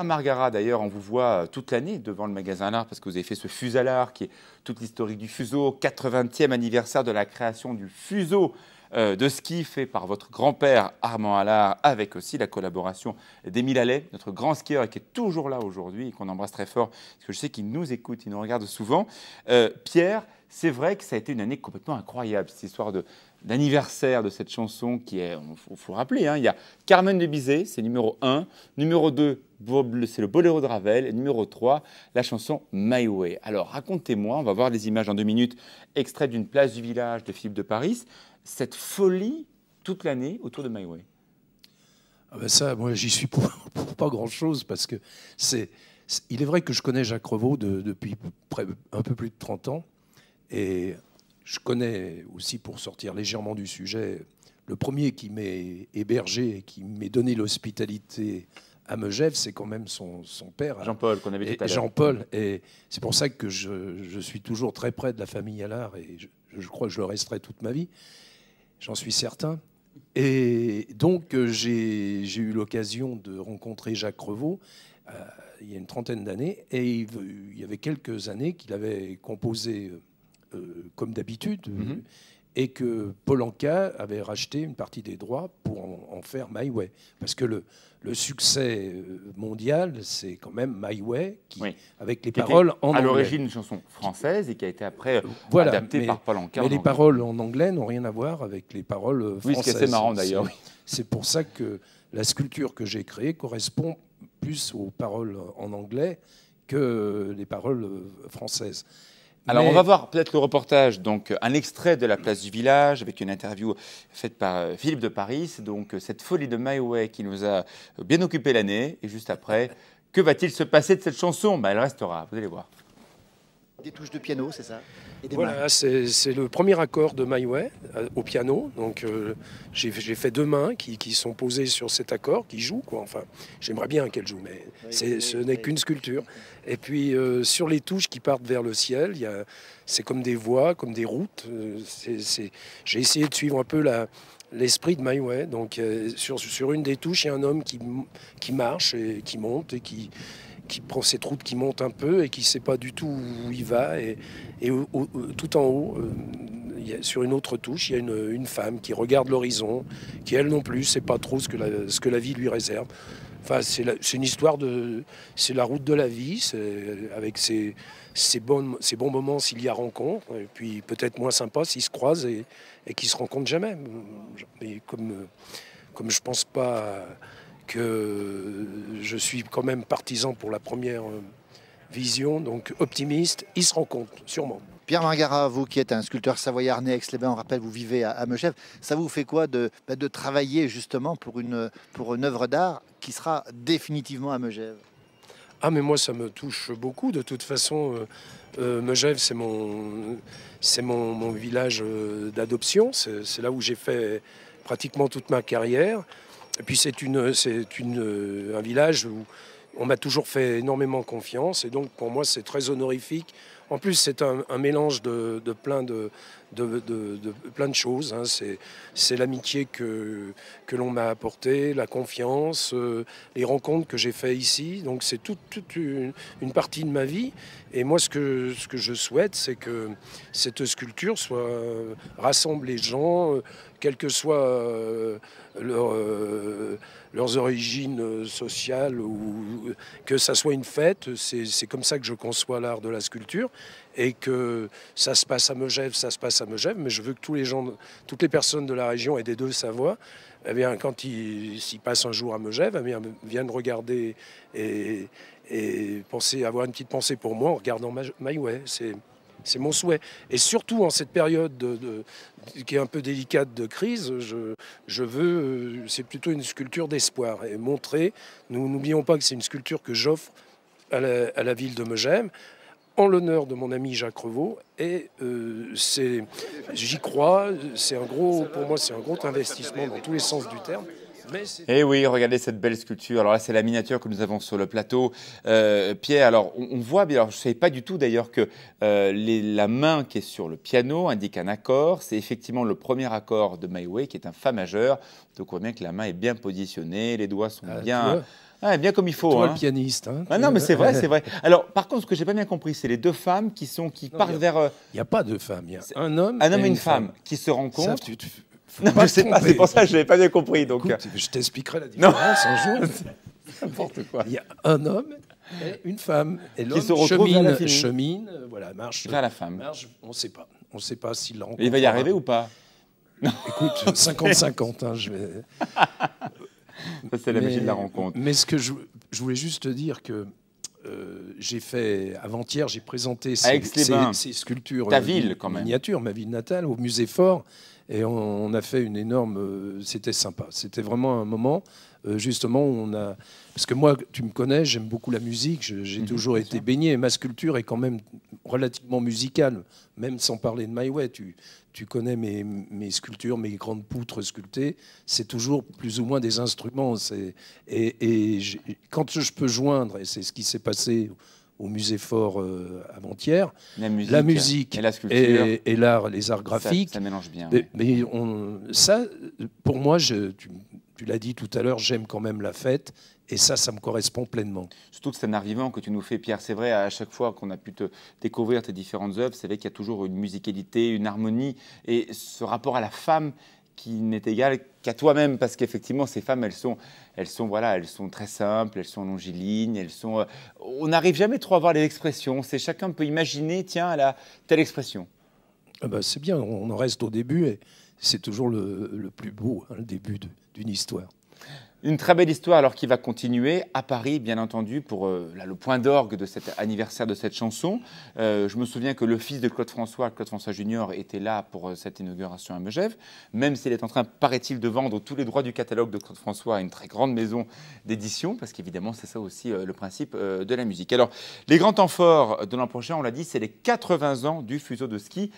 Margara, d'ailleurs, on vous voit toute l'année devant le magasin L'Art parce que vous avez fait ce Fusallard qui est toute l'historique du fuseau, 80e anniversaire de la création du fuseau de ski fait par votre grand-père Armand Allard, avec aussi la collaboration d'Émile Allais, notre grand skieur et qui est toujours là aujourd'hui et qu'on embrasse très fort parce que je sais qu'il nous écoute, il nous regarde souvent. Pierre, c'est vrai que ça a été une année complètement incroyable, cette histoire d'anniversaire de cette chanson qui est, il faut le rappeler, hein, il y a Carmen de Bizet, c'est numéro 1, numéro 2, c'est le Boléro de Ravel, et numéro 3, la chanson My Way. Alors racontez-moi, on va voir les images en 2 minutes, extrait d'une place du village de Philippe de Paris, cette folie toute l'année autour de My Way. Ah ben ça, moi j'y suis pour pas grand-chose parce que il est vrai que je connais Jacques Revaux depuis un peu plus de 30 ans et je connais aussi, pour sortir légèrement du sujet, le premier qui m'est hébergé et qui m'est donné l'hospitalité à Megève, c'est quand même son père. Jean-Paul, qu'on avait dit tout à l'heure. Jean-Paul, et c'est pour ça que je suis toujours très près de la famille Allard et je crois que je le resterai toute ma vie, j'en suis certain. Et donc j'ai eu l'occasion de rencontrer Jacques Revaux il y a une trentaine d'années, et il y avait quelques années qu'il avait composé comme d'habitude, et que Paul Anka avait racheté une partie des droits pour en faire My Way. Parce que le succès mondial, c'est quand même My Way, avec les paroles en anglais. À l'origine, une chanson française et qui a été après adaptée par Paul Anka. Mais les paroles en anglais n'ont rien à voir avec les paroles françaises. Oui, ce qui est assez marrant d'ailleurs. C'est pour ça que la sculpture que j'ai créée correspond plus aux paroles en anglais que les paroles françaises. Alors, on va voir peut-être le reportage, donc un extrait de la place du village avec une interview faite par Philippe de Paris. Donc, cette folie de My Way qui nous a bien occupé l'année. Et juste après, que va-t-il se passer de cette chanson? Elle restera, vous allez voir. Des touches de piano, c'est ça? Voilà, c'est le premier accord de My Way au piano. Donc, j'ai fait 2 mains qui sont posées sur cet accord, qui jouent, quoi. Enfin, j'aimerais bien qu'elles jouent, mais ce n'est qu'une sculpture. Et puis, sur les touches qui partent vers le ciel, c'est comme des voies, comme des routes. J'ai essayé de suivre un peu l'esprit de My Way. Donc, sur une des touches, il y a un homme qui marche et qui monte et qui prend cette route qui monte un peu et qui ne sait pas du tout où il va. Et tout en haut, sur une autre touche, il y a une femme qui regarde l'horizon, qui elle non plus ne sait pas trop ce que la vie lui réserve. Enfin, c'est une histoire c'est la route de la vie, avec ses bons moments s'il y a rencontre, et puis peut-être moins sympa s'ils se croisent et qu'ils se rencontrent jamais. Mais comme je pense pas que je suis quand même partisan pour la première vision, donc optimiste, ils se rencontrent sûrement. Pierre Margara, vous qui êtes un sculpteur savoyard né à Aix-les-Bains, on rappelle, vous vivez à Megève, ça vous fait quoi de travailler justement pour une œuvre d'art qui sera définitivement à Megève? Ah, mais moi ça me touche beaucoup. De toute façon, Megève, c'est mon village d'adoption, c'est là où j'ai fait pratiquement toute ma carrière. Et puis c'est un village où on m'a toujours fait énormément confiance, et donc pour moi c'est très honorifique. En plus c'est un mélange de plein de choses, hein. C'est l'amitié que l'on m'a apportée, la confiance, les rencontres que j'ai faites ici. Donc c'est toute une partie de ma vie. Et moi ce que je souhaite, c'est que cette sculpture rassemble les gens, quelles que soient leurs origines sociales, ou que ça soit une fête. C'est comme ça que je conçois l'art de la sculpture, et que ça se passe à Megève, mais je veux que toutes les personnes de la région et des Deux-Savoie, eh bien, quand ils passent un jour à Megève, eh bien, viennent regarder et avoir une petite pensée pour moi en regardant My Way. C'est mon souhait. Et surtout en cette période qui est un peu délicate de crise, je veux, c'est plutôt une sculpture d'espoir, et montrer, nous n'oublions pas que c'est une sculpture que j'offre à la ville de Megève, en l'honneur de mon ami Jacques Revaux, et j'y crois, pour moi c'est un gros investissement dans tous les sens du terme. Et oui, regardez cette belle sculpture. Alors là, c'est la miniature que nous avons sur le plateau. Pierre, alors on voit bien, alors je ne savais pas du tout d'ailleurs que la main qui est sur le piano indique un accord. C'est effectivement le premier accord de My Way qui est un Fa majeur. Donc on voit bien que la main est bien positionnée, les doigts sont bien... Ah, bien comme il faut. Toi, Hein. le pianiste. Hein, Ah non, mais c'est vrai, c'est vrai. Alors, par contre, ce que j'ai pas bien compris, c'est les deux femmes qui partent vers Il n'y a pas de femme, il y a un homme et une femme qui se Ça, rencontrent. faut Non, pas je sais te pas, tromper. c'est pour ça que je n'avais pas bien compris. Donc, Écoute, je t'expliquerai la différence un jour. n'importe quoi. Il y a un homme et une femme. Et l'homme se retrouvent vers l'infini. chemine, voilà, marche Vers la femme. marche, on ne sait pas. On ne sait pas s'il la rencontre. Et il va y arriver ou pas? Écoute, 50-50. Hein, Ça, c'est la magie de la rencontre. Mais ce que je voulais juste te dire que j'ai fait avant-hier, j'ai présenté ces sculptures, ta ville quand même, miniatures, ma ville natale, au musée Fort, et on a fait une énorme. C'était sympa. C'était vraiment un moment. Justement, parce que moi, tu me connais, j'aime beaucoup la musique. J'ai toujours été baigné. Et ma sculpture est quand même relativement musicale, même sans parler de Maïwet. Tu connais mes sculptures, mes grandes poutres sculptées. C'est toujours plus ou moins des instruments. Quand je peux joindre, et c'est ce qui s'est passé au musée Fort avant-hier, la musique et la sculpture et l'art, les arts graphiques, ça mélange bien. Mais ça, pour moi, tu l'as dit tout à l'heure, j'aime quand même la fête, et ça me correspond pleinement. Surtout que c'est un art vivant que tu nous fais, Pierre. C'est vrai, à chaque fois qu'on a pu te découvrir tes différentes œuvres, c'est vrai qu'il y a toujours une musicalité, une harmonie, et ce rapport à la femme qui n'est égal qu'à toi-même, parce qu'effectivement, ces femmes, elles sont très simples, elles sont longilignes, on n'arrive jamais trop à voir les expressions. Chacun peut imaginer, tiens, elle a telle expression. Ah bah c'est bien, on en reste au début, et c'est toujours le plus beau, hein, le début d'une histoire. Une très belle histoire alors qui va continuer à Paris, bien entendu, pour le point d'orgue de cet anniversaire de cette chanson. Je me souviens que le fils de Claude François Junior, était là pour cette inauguration à Megève, même s'il est en train, paraît-il, de vendre tous les droits du catalogue de Claude François à une très grande maison d'édition, parce qu'évidemment, c'est ça aussi le principe de la musique. Alors, les grands temps forts de l'an prochain, on l'a dit, c'est les 80 ans du fuseau de ski.